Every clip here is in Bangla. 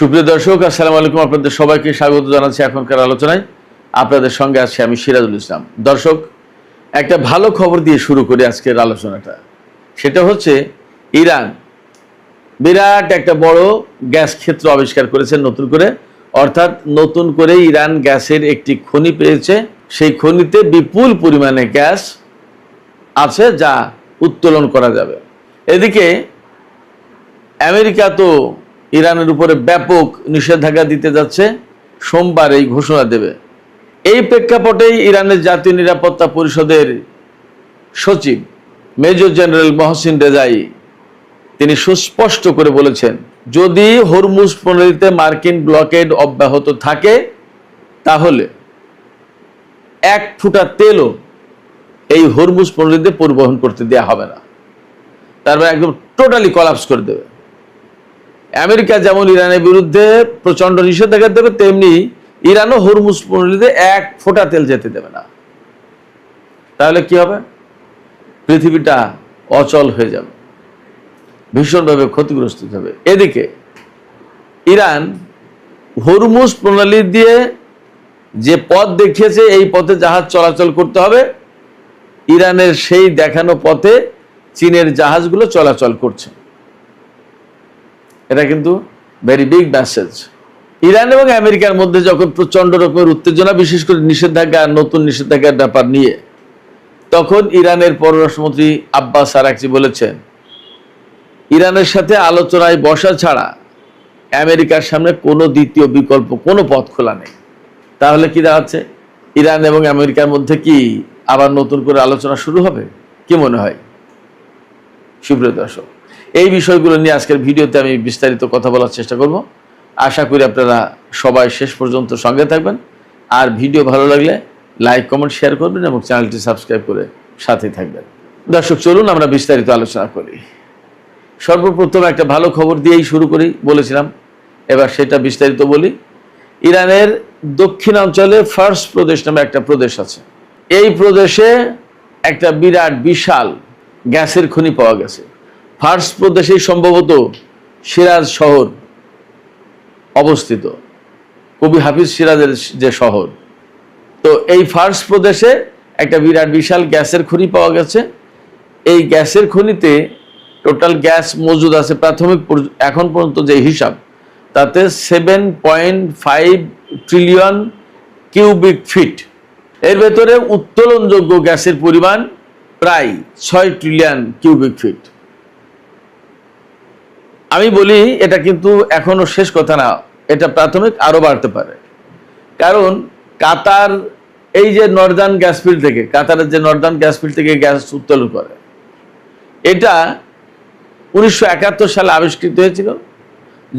সুপ্রিয় দর্শক, আসসালামু আলাইকুম। আপনাদের সবাইকে স্বাগত জানাচ্ছি এখনকার আলোচনায়। আপনাদের সঙ্গে আছি আমি সিরাজুল ইসলাম। দর্শক, একটা ভালো খবর দিয়ে শুরু করি আজকের আলোচনাটা। সেটা হচ্ছে ইরান বিরাট একটা বড় গ্যাস ক্ষেত্র আবিষ্কার করেছে নতুন করে। অর্থাৎ নতুন করে ইরান গ্যাসের একটি খনি পেয়েছে। সেই খনিতে বিপুল পরিমাণে গ্যাস আছে যা উত্তোলন করা যাবে। এদিকে আমেরিকা তো ইরানের উপরে ব্যাপক নিষেধাজ্ঞা দিতে যাচ্ছে, সোমবার এই ঘোষণা দেবে। এই প্রেক্ষাপটেই ইরানের জাতীয় নিরাপত্তা পরিষদের সচিব মেজর জেনারেল মহসিন রেজাই তিনি সুস্পষ্ট করে বলেছেন, যদি হরমুজ প্রণালীতে মার্কিন ব্লকেড অব্যাহত থাকে তাহলে এক ফুটা তেলও এই হরমুজ প্রণালীতে পরিবহন করতে দেওয়া হবে না। তারপর একদম টোটালি কলাপস করে দেবে। আমেরিকা যেমন ইরানের বিরুদ্ধে প্রচন্ড নিষেধাজ্ঞা দেবে, তেমনি ইরানও হরমুজ প্রণালীতে এক ফোঁটা তেল যেতে দেবে না। তাহলে কি হবে? পৃথিবীটা অচল হয়ে যাবে, ভীষণভাবে ক্ষতিগ্রস্ত হবে। এদিকে ইরান হরমুজ প্রণালী দিয়ে যে পথ দেখিয়েছে, এই পথে জাহাজ চলাচল করতে হবে, ইরানের সেই দেখানো পথে চীনের জাহাজগুলো চলাচল করছে। এটা কিন্তু ভেরি বিগ মেসেজ। ইরান এবং আমেরিকার মধ্যে যখন প্রচন্ড রকমের উত্তেজনা, বিশেষ করে নিষেধাজ্ঞা, নতুন নিষেধাজ্ঞার ব্যাপার নিয়ে, তখন ইরানের পররাষ্ট্রমন্ত্রী আব্বাস আরাকচি বলেছেন, ইরানের সাথে আলোচনায় বসা ছাড়া আমেরিকার সামনে কোনো দ্বিতীয় বিকল্প, কোনো পথ খোলা নেই। তাহলে কি দাঁড়াচ্ছে? ইরান এবং আমেরিকার মধ্যে কি আবার নতুন করে আলোচনা শুরু হবে? কি মনে হয় সুপ্রিয় দর্শক? এই বিষয়গুলো নিয়ে আজকের ভিডিওতে আমি বিস্তারিত কথা বলার চেষ্টা করব। আশা করি আপনারা সবাই শেষ পর্যন্ত সঙ্গে থাকবেন। আর ভিডিও ভালো লাগলে লাইক, কমেন্ট, শেয়ার করবেন এবং চ্যানেলটি সাবস্ক্রাইব করে সাথে থাকবেন। দর্শক, চলুন আমরা বিস্তারিত আলোচনা করি। সর্বপ্রথম একটা ভালো খবর দিয়েই শুরু করি বলেছিলাম, এবার সেটা বিস্তারিত বলি। ইরানের দক্ষিণাঞ্চলে ফার্স প্রদেশ নামে একটা প্রদেশ আছে। এই প্রদেশে একটা বিরাট বিশাল গ্যাসের খনি পাওয়া গেছে। ফার্স প্রদেশেই সম্ভবত সিরাজ শহর অবস্থিত, কবি হাফিজ সিরাজের যে শহর। তো এই ফার্স প্রদেশে একটা বিরাট বিশাল গ্যাসের খনি পাওয়া গেছে। এই গ্যাসের খনিতে টোটাল গ্যাস মজুদ আছে, প্রাথমিক এখন পর্যন্ত যে হিসাব, তাতে 7.5 ট্রিলিয়ন কিউবিক ফিট। এর ভেতরে উত্তোলনযোগ্য গ্যাসের পরিমাণ প্রায় 6 ট্রিলিয়ন কিউবিক ফিট। আমি বলি এটা কিন্তু এখনো শেষ কথা না, এটা প্রাথমিক, আরো বাড়তে পারে। কারণ কাতার এই যে নর্দার্ন গ্যাস ফিল্ড থেকে, কাতারের যে নর্দার্ন গ্যাস ফিল্ড থেকে গ্যাস উত্তোলন করে, এটা 1971 সালে আবিষ্কৃত হয়েছিল।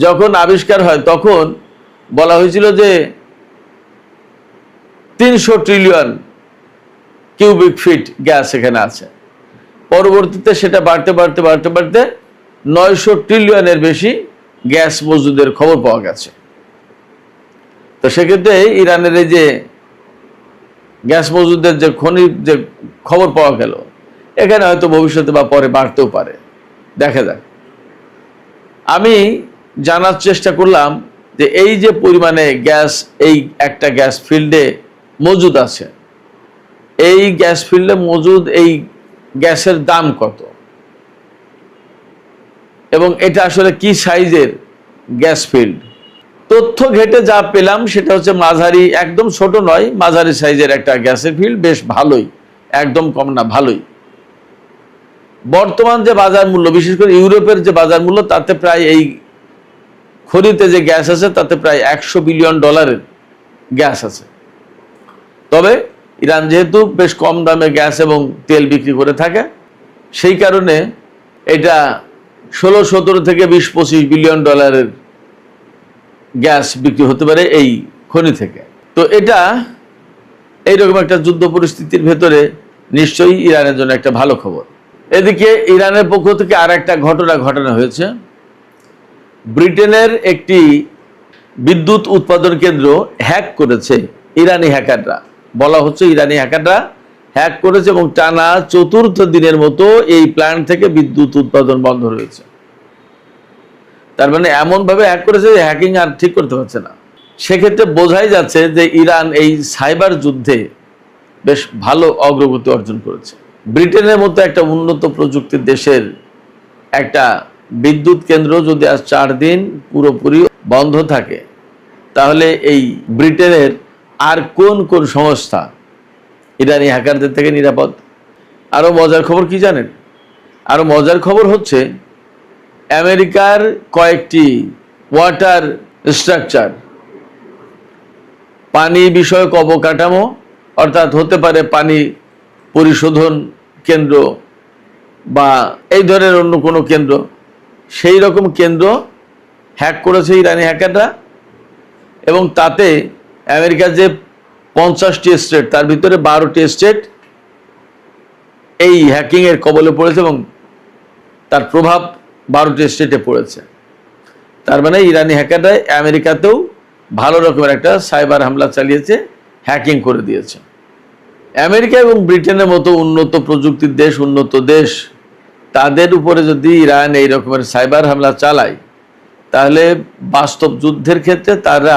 যখন আবিষ্কার হয় তখন বলা হয়েছিল যে 300 ট্রিলিয়ন কিউবিক ফিট গ্যাস এখানে আছে। পরবর্তীতে সেটা বাড়তে বাড়তে বাড়তে বাড়তে 900 ট্রিলিয়নের বেশি গ্যাস মজুদের খবর পাওয়া গেছে। তো সেক্ষেত্রে ইরানের এই যে গ্যাস মজুদের যে খনির যে খবর পাওয়া গেল, এখানে হয়তো ভবিষ্যতে বা পরে বাড়তেও পারে, দেখা যাক। আমি জানার চেষ্টা করলাম যে এই যে পরিমাণে গ্যাস এই একটা গ্যাস ফিল্ডে মজুদ আছে, এই গ্যাস ফিল্ডে মজুদ এই গ্যাসের দাম কত এবং এটা আসলে কি সাইজের গ্যাস ফিল্ড। তথ্য ঘেটে যা পেলাম সেটা হচ্ছে মাঝারি, একদম ছোট নয়, মাঝারি সাইজের একটা গ্যাসের ফিল্ড, বেশ ভালোই, একদম কম না, ভালোই। বর্তমান যে বাজার মূল্য, বিশেষ করে ইউরোপের যে বাজার মূল্য, তাতে প্রায় এই খনিতে যে গ্যাস আছে তাতে প্রায় $100 বিলিয়ন গ্যাস আছে। তবে ইরান যেহেতু বেশ কম দামে গ্যাস এবং তেল বিক্রি করে থাকে, সেই কারণে এটা 16-17 থেকে 20-25 বিলিয়ন ডলারের গ্যাস বিক্রি হতে পারে এই খনি থেকে। তো এটা এইরকম একটা যুদ্ধ পরিস্থিতির ভেতরে নিশ্চয়ই ইরানের জন্য একটা ভালো খবর। এদিকে ইরানের পক্ষ থেকে আর একটা ঘটনা হয়েছে। ব্রিটেনের একটি বিদ্যুৎ উৎপাদন কেন্দ্র হ্যাক করেছে ইরানি হ্যাকাররা। বলা হচ্ছে ইরানি হ্যাকাররা হ্যাক করেছে এবং টানা 4র্থ দিনের মতো এই প্ল্যান্ট থেকে বিদ্যুৎ উৎপাদন বন্ধ রয়েছে। তার মানে এমনভাবে হ্যাক করেছে যে হ্যাকিং আর ঠিক করতে পারছে না। সেক্ষেত্রে বোঝাই যাচ্ছে যে ইরান এই সাইবার যুদ্ধে বেশ ভালো অগ্রগতি অর্জন করেছে। ব্রিটেনের মতো একটা উন্নত প্রযুক্তির দেশের একটা বিদ্যুৎ কেন্দ্র যদি আজ 4 দিন পুরোপুরি বন্ধ থাকে, তাহলে এই ব্রিটেনের আর কোন কোন সংস্থা ইরানি হ্যাকারদের থেকে নিরাপদ? আরও মজার খবর কি জানেন? আরও মজার খবর হচ্ছে আমেরিকার কয়েকটি ওয়াটার স্ট্রাকচার, পানি বিষয়ক অবকাঠামো, অর্থাৎ হতে পারে পানি পরিশোধন কেন্দ্র বা এই ধরনের অন্য কোনো কেন্দ্র, সেই রকম কেন্দ্র হ্যাক করেছে ইরানি হ্যাকাররা। এবং তাতে আমেরিকার যে 50টি স্টেট, তার ভিতরে 12টি স্টেট এই হ্যাকিংয়ের কবলে পড়েছে এবং তার প্রভাব 12টি স্টেটে পড়েছে। তার মানে ইরানি হ্যাকাররা আমেরিকাতেও ভালো রকমের একটা সাইবার হামলা চালিয়েছে, হ্যাকিং করে দিয়েছে। আমেরিকা এবং ব্রিটেনের মতো উন্নত প্রযুক্তির দেশ, উন্নত দেশ, তাদের উপরে যদি ইরান এই রকমের সাইবার হামলা চালায়, তাহলে বাস্তব যুদ্ধের ক্ষেত্রে তারা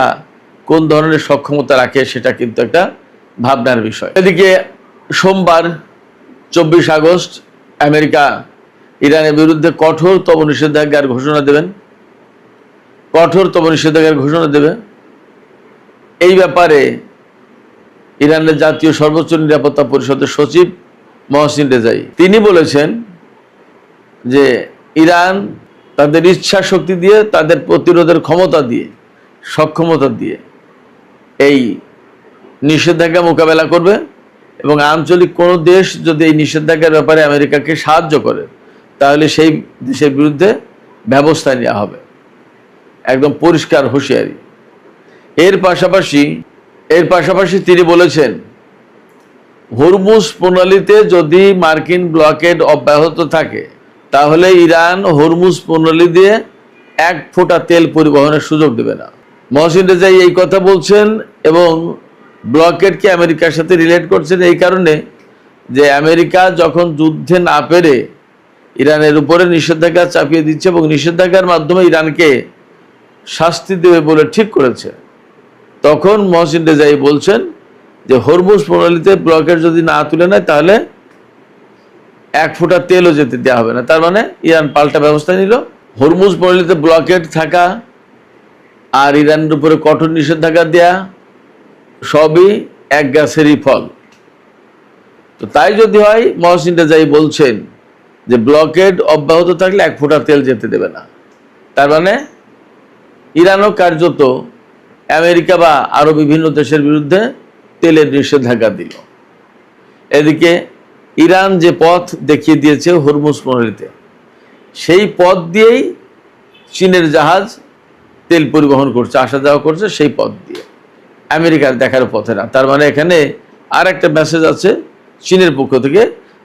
কোন ধরনের সক্ষমতা রাখে সেটা কিন্তু একটা ভাবনার বিষয়। এদিকে সোমবার 24 আগস্ট আমেরিকা ইরানের বিরুদ্ধে কঠোরতম নিষেধাজ্ঞার ঘোষণা দেবেন, কঠোরতম নিষেধাজ্ঞার ঘোষণা দেবে। এই ব্যাপারে ইরানের জাতীয় সর্বোচ্চ নিরাপত্তা পরিষদের সচিব মহসিন রেজাই তিনি বলেছেন যে ইরান তাদের ইচ্ছা শক্তি দিয়ে, তাদের প্রতিরোধের ক্ষমতা দিয়ে, সক্ষমতা দিয়ে এই নিষেধাজ্ঞা মোকাবেলা করবে এবং আঞ্চলিক কোনো দেশ যদি এই নিষেধাজ্ঞার ব্যাপারে আমেরিকাকে সাহায্য করে, তাহলে সেই দেশের বিরুদ্ধে ব্যবস্থা নেওয়া হবে। একদম পরিষ্কার হুঁশিয়ারি। এর পাশাপাশি তিনি বলেছেন, হরমুজ প্রণালীতে যদি মার্কিন ব্লকেড অব্যাহত থাকে, তাহলে ইরান হরমুজ প্রণালী দিয়ে 1 ফোঁটা তেল পরিবহনের সুযোগ দেবে না। মহসিন রেজাই এই কথা বলছেন এবং ব্লকেডকে আমেরিকার সাথে রিলেট করছেন এই কারণে যে আমেরিকা যখন যুদ্ধে না পেরে ইরানের উপরে নিষেধাজ্ঞা চাপিয়ে দিচ্ছে এবং নিষেধাজ্ঞার মাধ্যমে ইরানকে শাস্তি দেবে বলে ঠিক করেছে, তখন মহসিন রেজাই বলছেন যে হরমুজ প্রণালীতে ব্লকেড যদি না তুলে নেয়, তাহলে 1 ফোঁটা তেলও যেতে দেওয়া হবে না। তার মানে ইরান পাল্টা ব্যবস্থা নিল। হরমুজ প্রণালীতে ব্লকেড থাকা আর ইরানের উপরে কঠোর নিষেধাজ্ঞা দেয়া সবই এক গাছেরই ফল। তো তাই যদি হয়, মহসিন রেজাই বলছেন যে ব্লকেড অব্যাহত থাকলে 1 ফোঁটা তেল যেতে দেবে না। তার মানে ইরানও কার্যত আমেরিকা বা আরো বিভিন্ন দেশের বিরুদ্ধে তেলের নিষেধাজ্ঞা দিল। এদিকে ইরান যে পথ দেখিয়ে দিয়েছে হরমুজ প্রণালীতে, সেই পথ দিয়েই চীনের জাহাজ তেল পরিবহন করছে, আসা যাওয়া করছে সেই পথ দিয়ে, আমেরিকার দেখার পথে না। তার মানে এখানে আর একটা মেসেজ আছে চীনের পক্ষ থেকে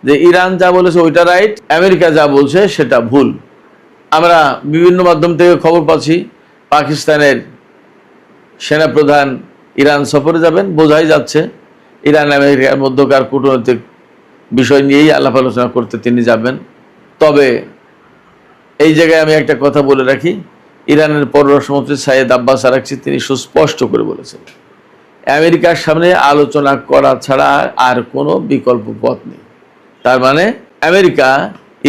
যে ইরান যা বলেছে ওইটা রাইট, আমেরিকা যা বলছে সেটা ভুল। আমরা বিভিন্ন মাধ্যম থেকে খবর পাচ্ছি পাকিস্তানের সেনাপ্রধান ইরান সফরে যাবেন, বোঝাই যাচ্ছে ইরান আমেরিকার মধ্যকার কূটনৈতিক বিষয় নিয়েই আলাপ আলোচনা করতে তিনি যাবেন। তবে এই জায়গায় আমি একটা কথা বলে রাখি, ইরানের পররাষ্ট্রমন্ত্রী সাইয়েদ আব্বাস আরাকচি তিনি সুস্পষ্ট করে বলেছেন, আমেরিকার সামনে আলোচনা করা ছাড়া আর কোনো বিকল্প পথ নেই। তার মানে আমেরিকা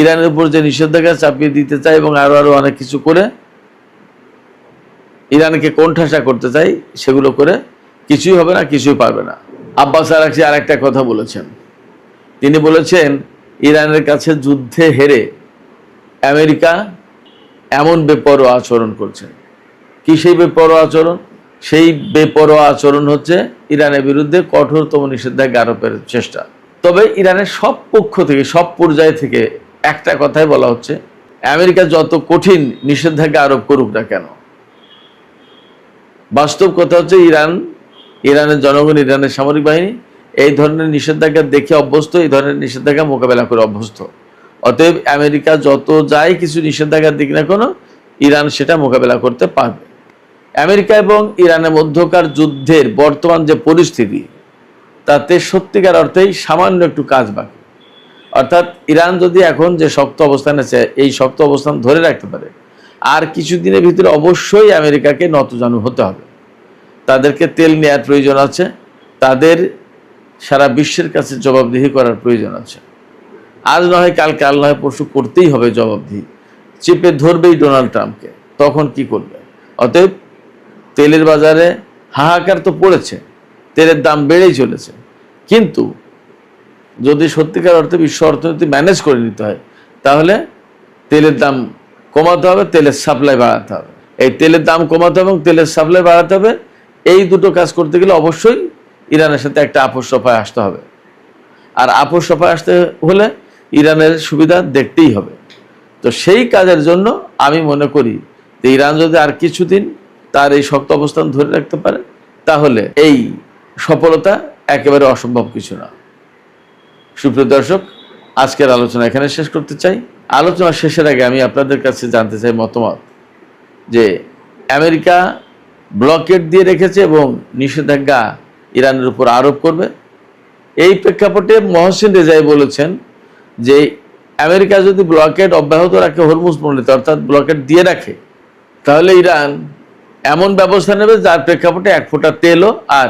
ইরানের উপর যে নিষেধাজ্ঞা চাপিয়ে দিতে চায় এবং আরো অনেক কিছু করে ইরানকে কোণঠাসা করতে চাই, সেগুলো করে কিছুই হবে না, কিছুই পারবে না। আব্বাস আরাকচি আর একটা কথা বলেছেন, তিনি বলেছেন ইরানের কাছে যুদ্ধে হেরে আমেরিকা এমন বেপরোয়া আচরণ করছে। কি সেই বেপরোয়া আচরণ? সেই বেপরোয়া আচরণ হচ্ছে ইরানের বিরুদ্ধে কঠোরতম নিষেধাজ্ঞা আরোপের চেষ্টা। তবে ইরানের সব পক্ষ থেকে, সব পর্যায় থেকে একটা কথাই বলা হচ্ছে, আমেরিকা যত কঠিন নিষেধাজ্ঞা আরোপ করুক না কেন, বাস্তব কথা হচ্ছে ইরানের জনগণ, ইরানের সামরিক বাহিনী এই ধরনের নিষেধাজ্ঞা দেখে অভ্যস্ত, এই ধরনের নিষেধাজ্ঞা মোকাবেলা করে অভ্যস্ত। অতএব আমেরিকা যত যাই কিছু নিষেধাজ্ঞা দিক না কেন, ইরান সেটা মোকাবেলা করতে পারবে। আমেরিকা এবং ইরানের মধ্যকার যুদ্ধের বর্তমান যে পরিস্থিতি, তাতে সত্যিকার অর্থেই সামান্য একটু কাজ বাকি। অর্থাৎ ইরান যদি এখন যে শক্ত অবস্থান আছে, এই শক্ত অবস্থান ধরে রাখতে পারে, আর কিছুদিনের ভিতরে অবশ্যই আমেরিকাকে নতজানু হতে হবে। তাদেরকে তেল নেওয়ার প্রয়োজন আছে, তাদের সারা বিশ্বের কাছে জবাবদিহি করার প্রয়োজন আছে। আজ নয় কাল, কাল নয় পরশু করতেই হবে জবাবদিহি। চেপে ধরবেই ডোনাল্ড ট্রাম্পকে, তখন কি করবে? অতএব তেলের বাজারে হাহাকার তো পড়েছে, তেলের দাম বেড়েই চলেছে, কিন্তু যদি সত্যিকার অর্থে বিশ্ব অর্থনীতি ম্যানেজ করে নিতে হয়, তাহলে তেলের দাম কমাতে হবে, তেলের সাপ্লাই বাড়াতে হবে। এই তেলের দাম কমাতে হবে এবং তেলের সাপ্লাই বাড়াতে হবে, এই দুটো কাজ করতে গেলে অবশ্যই ইরানের সাথে একটা আপোষ সফায় আসতে হবে। আর আপোষ সফায় আসতে হলে ইরানের সুবিধা দেখতেই হবে। তো সেই কাজের জন্য আমি মনে করি যে ইরান যদি আর কিছুদিন তার এই শক্ত অবস্থান ধরে রাখতে পারে, তাহলে এই সফলতা একেবারে অসম্ভব কিছু না। সুপ্রিয় দর্শক, আজকের আলোচনা এখানে শেষ করতে চাই। আলোচনা শেষের আগে আমি আপনাদের কাছে জানতে চাই মতামত, যে আমেরিকা ব্লকেট দিয়ে রেখেছে এবং নিষেধাজ্ঞা ইরানের উপর আরোপ করবে। এই প্রেক্ষাপটে মহসিন রেজাই বলেছেন যে আমেরিকা যদি ব্লকেট অব্যাহত রাখে হরমুজ প্রণালীতে, অর্থাৎ ব্লকেট দিয়ে রাখে, তাহলে ইরান এমন ব্যবস্থা নেবে যার প্রেক্ষাপটে এক ফোঁটা তেলও আর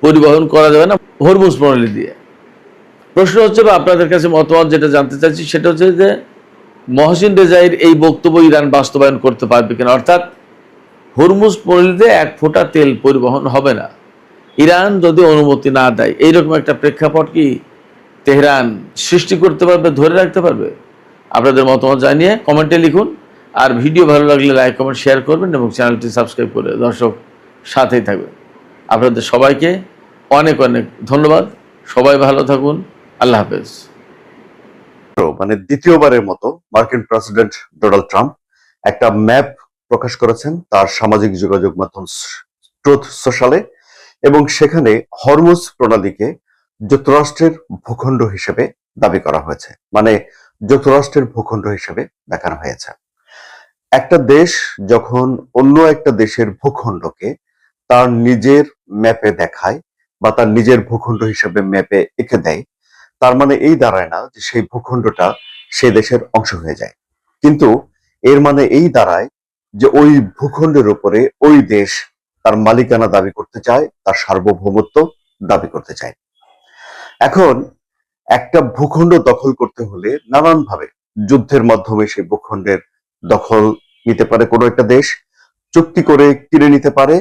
পরিবহন করা যাবে না হরমুজ প্রণালী দিয়ে। প্রশ্ন হচ্ছে, বা আপনাদের কাছে মতামত যেটা জানতে চাচ্ছি সেটা হচ্ছে যে মহসিন রেজাইর এই বক্তব্য ইরান বাস্তবায়ন করতে পারবে কিনা, অর্থাৎ হরমুজ প্রণালীতে এক ফোঁটা তেল পরিবহন হবে না ইরান যদি অনুমতি না দেয়। এইরকম একটা প্রেক্ষাপট কি তেহরান সৃষ্টি করতে পারবে, ধরে রাখতে পারবে? আপনাদের মতামত জানিয়ে কমেন্টে লিখুন। আর ভিডিও ভালো লাগলে লাইক কমেন্ট শেয়ার করবেন এবং চ্যানেলটি সাবস্ক্রাইব করে দর্শক সাথেই থাকবেন। আপনাদের সবাইকে অনেক অনেক ধন্যবাদ। সবাই ভালো থাকুন। আল্লাহ হাফেজ। মানে দ্বিতীয়বারের মতো মার্কিন প্রেসিডেন্ট ডোনাল্ড ট্রাম্প একটা ম্যাপ প্রকাশ করেছেন তার সামাজিক যোগাযোগ মাধ্যম ট্রুথ সোশ্যালে, এবং সেখানে হরমুজ প্রণালীকে যুক্তরাষ্ট্রের ভূখণ্ড হিসেবে দাবি করা হয়েছে, মানে যুক্তরাষ্ট্রের ভূখণ্ড হিসেবে দেখানো হয়েছে। একটা দেশ যখন অন্য একটা দেশের ভূখণ্ডকে তার নিজের ম্যাপে দেখায় বা তার নিজের ভূখণ্ড হিসেবে ম্যাপে এঁকে দেয়, তার মানে এই দাঁড়ায় না যে সেই ভূখণ্ডটা সে দেশের অংশ হয়ে যায়, কিন্তু এর মানে এই দাঁড়ায় যে ওই ভূখণ্ডের উপরে ওই দেশ তার মালিকানা দাবি করতে চায়, তার সার্বভৌমত্ব দাবি করতে চায়। এখন একটা ভূখণ্ড দখল করতে হলে নানানভাবে যুদ্ধের মাধ্যমে সেই ভূখণ্ডের দখল নিতে পারে কোনো একটা দেশ, চুক্তি করে কিনে নিতে পারে,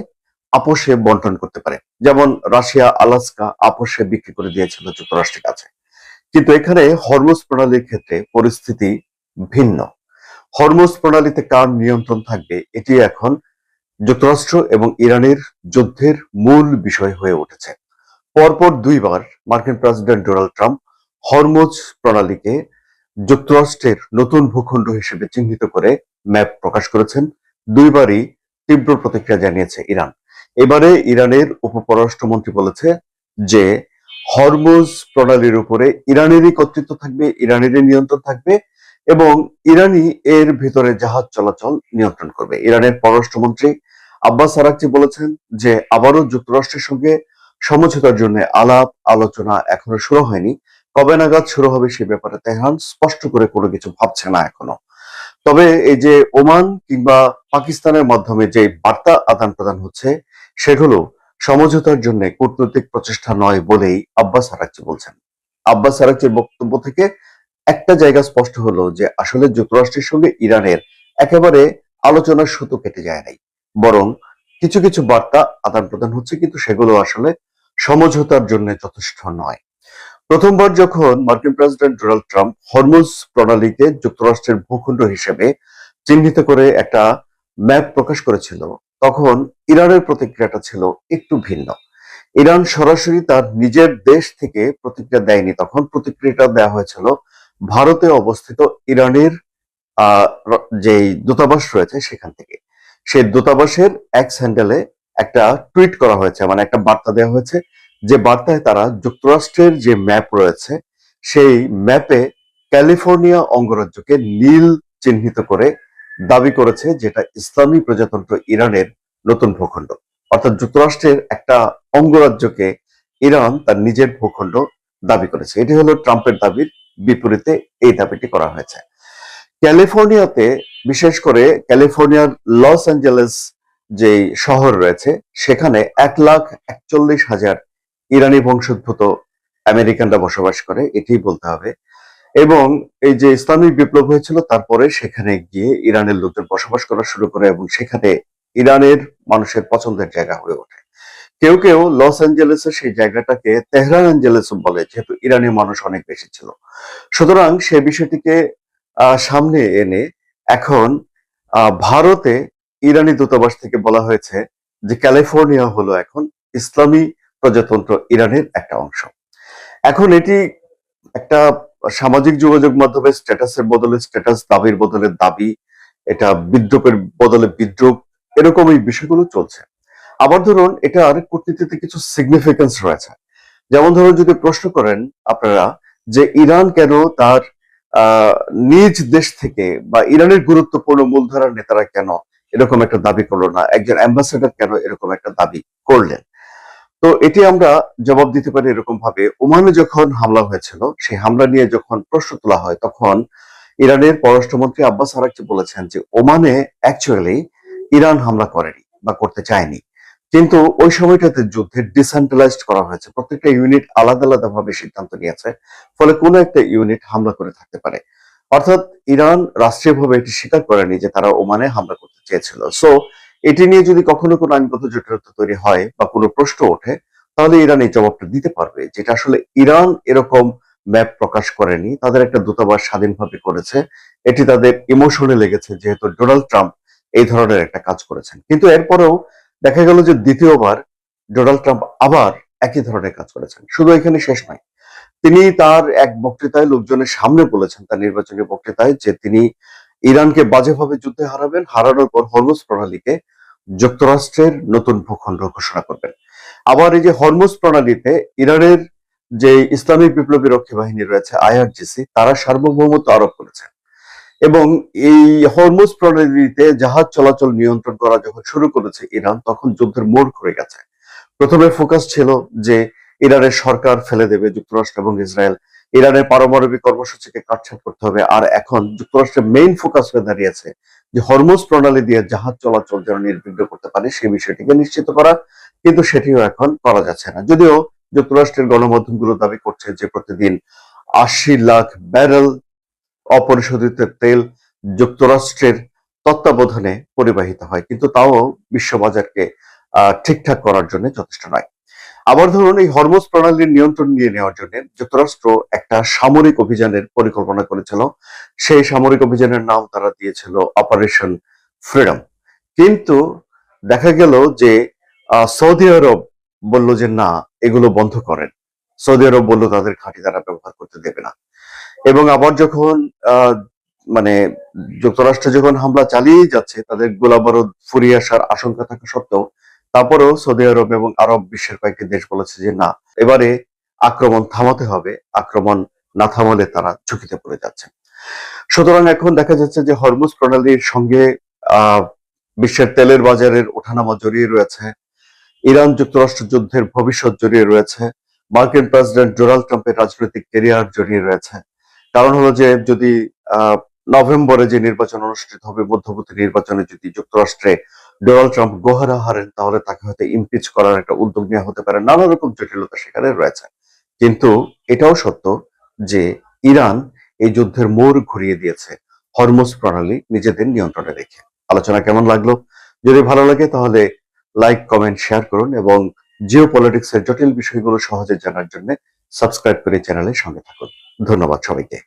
আপোষে বন্টন করতে পারে। যেমন রাশিয়া আলাস্কা আপোষে বিক্রি করে দিয়েছিল যুক্তরাষ্ট্রের কাছে। কিন্তু এখানে হরমুজ প্রণালীর ক্ষেত্রে পরিস্থিতি ভিন্ন। হরমুজ প্রণালীতে কার নিয়ন্ত্রণ থাকবে এটি এখন যুক্তরাষ্ট্র এবং ইরানের যুদ্ধের মূল বিষয় হয়ে উঠেছে। পরপর দুইবার মার্কিন প্রেসিডেন্ট ডোনাল্ড ট্রাম্প হরমুজ প্রণালীকে যুক্তরাষ্ট্রের নতুন ভূখণ্ড হিসেবে চিহ্নিত করে ম্যাপ প্রকাশ করেছেন। দুইবারই তীব্র প্রতিক্রিয়া জানিয়েছে ইরান। এবারে ইরানের উপপররাষ্ট্রমন্ত্রী বলেছে যে হরমুজ প্রণালীর উপরে ইরানেরই কর্তৃত্ব থাকবে, ইরানেরই নিয়ন্ত্রণ থাকবে এবং ইরানি এর ভিতরে জাহাজ চলাচল নিয়ন্ত্রণ করবে। ইরানের পররাষ্ট্রমন্ত্রী আব্বাস আরাকচি বলেছেন যে আবারও যুক্তরাষ্ট্রের সঙ্গে সমঝোতার জন্য আলাপ আলোচনা এখনো শুরু হয়নি, কবে নাগাদ শুরু হবে সে ব্যাপারে তেহরান স্পষ্ট করে কোনো কিছু ভাবছে না এখনো। তবে এই যে ওমান কিংবা পাকিস্তানের মাধ্যমে যে বার্তা আদান প্রদান হচ্ছে সেগুলো সমঝোতার জন্য কূটনৈতিক প্রচেষ্টা নয় বলেই আব্বাস আরাকচি বলছেন। আব্বাস আরাকচির বক্তব্য থেকে একটা জায়গা স্পষ্ট হলো যে আসলে যুক্তরাষ্ট্রের সঙ্গে ইরানের একেবারে আলোচনার সুতো কেটে যায় নাই, বরং কিছু কিছু বার্তা আদান প্রদান হচ্ছে, কিন্তু সেগুলো আসলে সমঝোতার জন্য যথেষ্ট নয়। প্রথমবার যখন মার্কিন প্রেসিডেন্ট ডোনাল্ড ট্রাম্প হরমুজ প্রণালীকে যুক্তরাষ্ট্রের ভূখণ্ড হিসেবে চিহ্নিত করে একটা ম্যাপ প্রকাশ করেছিল, তখন ইরানের প্রতিক্রিয়াটা ছিল একটু ভিন্ন। ইরান সরাসরি তার নিজের দেশ থেকে প্রতিক্রিয়া দেয়নি, তখন প্রতিক্রিয়াটা দেওয়া হয়েছিল ভারতে অবস্থিত ইরানের যে দূতাবাস রয়েছে সেখান থেকে। সেই দূতাবাসের এক্স হ্যান্ডেলে একটা টুইট করা হয়েছে, মানে একটা বার্তা দেওয়া হয়েছে, যে বার্তায় তারা যুক্তরাষ্ট্রের যে ম্যাপ রয়েছে সেই ম্যাপে ক্যালিফোর্নিয়া অঙ্গরাজ্যকে নীল চিহ্নিত করে দাবি করেছে যেটা ইসলামী প্রজাতন্ত্র ইরানের নতুন ভূখণ্ড। অর্থাৎ যুক্তরাষ্ট্রের একটা অঙ্গরাজ্যকে ইরান তার নিজের ভূখণ্ড দাবি করেছে। এটি হলো ট্রাম্পের দাবির বিপরীতে এই দাবিটি করা হয়েছে। ক্যালিফোর্নিয়াতে, বিশেষ করে ক্যালিফোর্নিয়ার লস অ্যাঞ্জেলেস যে শহর রয়েছে, সেখানে 1,41,000 ইরানি বংশোদ্ভূত আমেরিকানরা বসবাস করে, এটি বলতে হবে। এবং এই যে ইসলামিক বিপ্লব হয়েছিল তারপরে সেখানে গিয়ে ইরানের লোকজন বসবাস করা শুরু করে এবং সেখানে ইরানের মানুষের পছন্দের জায়গা হয়ে ওঠে। কেউ কেউ লস অ্যাঞ্জেলেসের সেই জায়গাটাকে তেহরান অ্যাঞ্জেলেস বলে, যেহেতু ইরানি মানুষ অনেক বেশি ছিল। সুতরাং সে বিষয়টিকে সামনে এনে এখন ভারতে ইরানি দূতাবাস থেকে বলা হয়েছে যে ক্যালিফোর্নিয়া হলো এখন ইসলামী প্রজাতন্ত্র ইরানের একটা অংশ। এখন এটি একটা সামাজিক যোগাযোগ মাধ্যমে স্ট্যাটাসের বদলে স্ট্যাটাস, দাবির বদলে দাবি, এটা বিদ্রুপের বদলে বিদ্রুপ, এরকম এই বিষয়গুলো চলছে। আবার ধরুন এটার কূটনীতিতে কিছু সিগনিফিকেন্স রয়েছে। যেমন ধরুন যদি প্রশ্ন করেন আপনারা যে ইরান কেন তার আহ, নিজ দেশ থেকে বা ইরানের গুরুত্বপূর্ণ মূলধারার নেতারা কেন এরকম একটা দাবি করলো না, একজন অ্যাম্বাসেডর কেন এরকম একটা দাবি করলেন, তো এটি আমরা জবাব দিতে পারি এরকম ভাবে। ওমানে যখন হামলা হয়েছিল, সেই হামলা নিয়ে যখন প্রশ্ন তোলা হয়, তখন ইরানের পররাষ্ট্রমন্ত্রী আব্বাস আরাগচি বলেছেন যে ওমানে অ্যাকচুয়ালি ইরান হামলা করেনি বা করতে চায়নি, কিন্তু ওই সময়টাতে যুদ্ধে ডিসেন্ট্রালাইজড করা হয়েছে, প্রত্যেকটা ইউনিট আলাদা আলাদা ভাবে সিদ্ধান্ত নিয়েছে, ফলে কোনো একটা ইউনিট হামলা করে থাকতে পারে। অর্থাৎ ইরান রাষ্ট্রীয়ভাবে এটি স্বীকার করেনি যে তারা ওমানে হামলা করতে চেয়েছিল। সো এটি নিয়ে যদি কখনো কোনো আইনগত জটিলতা তৈরি হয় বা কোনো প্রশ্ন ওঠে, তাহলে ইরান এই জবাবটা দিতে পারবে, যেটা আসলে ইরান এরকম ম্যাপ প্রকাশ করেনি, তাদের একটা দূতাবাস স্বাধীনভাবে করেছে, এটি তাদের ইমোশনে লেগেছে যেহেতু ডোনাল্ড ট্রাম্প এই ধরনের একটা কাজ করেছেন। কিন্তু এরপরেও দেখা গেল যে দ্বিতীয়বার ডোনাল্ড ট্রাম্প আবার একই ধরনের কাজ করেছেন। শুধু এখানে শেষ নয়, তিনি তার এক বক্তৃতায় লোকজনের সামনে বলেছেন, তার নির্বাচনী বক্তৃতায়, যে তিনি ইরানকে বাজেভাবে যুদ্ধে হারাবেন, হারানোর পর হরমুজ প্রণালীকে যুক্তরাষ্ট্রের নতুন ভূখণ্ড ঘোষণা করবেন। আবার এই যে হরমুজ প্রণালীতে ইরানের যে ইসলামিক বিপ্লবী রক্ষী বাহিনী রয়েছে আইআরজিসি, তারা সার্বভৌমত্ব আরোপ করেছে এবং এই হরমুজ প্রণালীতে জাহাজ চলাচল নিয়ন্ত্রণ করা যখন শুরু করেছে ইরান, তখন যুদ্ধের মোড় ঘুরে গেছে। প্রথমে ফোকাস ছিল যে ইরানের সরকার ফেলে দেবে যুক্তরাষ্ট্র এবং ইসরায়েল, ইরানের পারমাণবিক কর্মসূচিকে কাটছাট করতে হবে, আর এখন যুক্তরাষ্ট্রের মেইন ফোকাস হয়ে দাঁড়িয়েছে যে হরমুজ প্রণালী দিয়ে জাহাজ চলাচল যেন নির্বিঘ্ন করতে পারে সেই বিষয়টিকে নিশ্চিত করা, কিন্তু সেটিও এখন করা যাচ্ছে না। যদিও যুক্তরাষ্ট্রের গণমাধ্যমগুলো দাবি করছে যে প্রতিদিন 80 লাখ ব্যারেল অপরিশোধিত তেল যুক্তরাষ্ট্রের তত্ত্বাবধানে পরিবাহিত হয়, কিন্তু তাও বিশ্ববাজারকে ঠিকঠাক করার জন্য যথেষ্ট নয়। আবার ধরুন এই হরমুজ প্রণালীর নিয়ন্ত্রণ নিয়ে নেওয়ার জন্য যুক্তরাষ্ট্র একটা সামরিক অভিযানের পরিকল্পনা করেছিল। সেই সামরিক অভিযানের নাম তারা দিয়েছিল অপারেশন ফ্রিডম। কিন্তু দেখা গেল যে সৌদি আরব বলল যে না, এগুলো বন্ধ করেন। সৌদি আরব বলল তাদের ঘাঁটি তারা ব্যবহার করতে দেবে না। এবং আবার যখন আহ, মানে যুক্তরাষ্ট্র যখন হামলা চালিয়ে যাচ্ছে, তাদের গোলাবারুদ ফুরিয়ে আসার আশঙ্কা থাকা সত্ত্বেও, তারপরেও সৌদি আরব এবং আরব বিশ্বের কয়েকটি দেশ বলেছে যে না, এবারে আক্রমণ থামাতে হবে, আক্রমণ না থামালে তারা ঝুঁকিতে পড়ে যাচ্ছে। সুতরাং এখন দেখা যাচ্ছে যে হরমুজ প্রণালীর সঙ্গে আহ বিশ্বের তেলের বাজারের ওঠানামা জড়িয়ে রয়েছে, ইরান যুক্তরাষ্ট্র যুদ্ধের ভবিষ্যৎ জড়িয়ে রয়েছে, মার্কিন প্রেসিডেন্ট ডোনাল্ড ট্রাম্পের রাজনৈতিক ক্যারিয়ার জড়িয়ে রয়েছে। কারণ হলো যে যদি আহ নভেম্বরে যে নির্বাচন অনুষ্ঠিত হবে, মধ্যবর্তী নির্বাচনে যদি যুক্তরাষ্ট্রে ডোনাল্ড ট্রাম্প গোহারা হারেন, তাহলে তাকে হয়তো ইমপিচ করার একটা উদ্যোগ নেওয়া হতে পারে, নানা রকম জটিলতা সেখানে রয়েছে। কিন্তু এটাও সত্য যে ইরান এই যুদ্ধের মোড় ঘুরিয়ে দিয়েছে হরমুজ প্রণালী নিজেদের নিয়ন্ত্রণে রেখে। আলোচনা কেমন লাগলো? যদি ভালো লাগে তাহলে লাইক, কমেন্ট, শেয়ার করুন এবং জিও পলিটিক্স এর জটিল বিষয়গুলো সহজে জানার জন্য সাবস্ক্রাইব করে চ্যানেলের সঙ্গে থাকুন। ধন্যবাদ সবাইকে।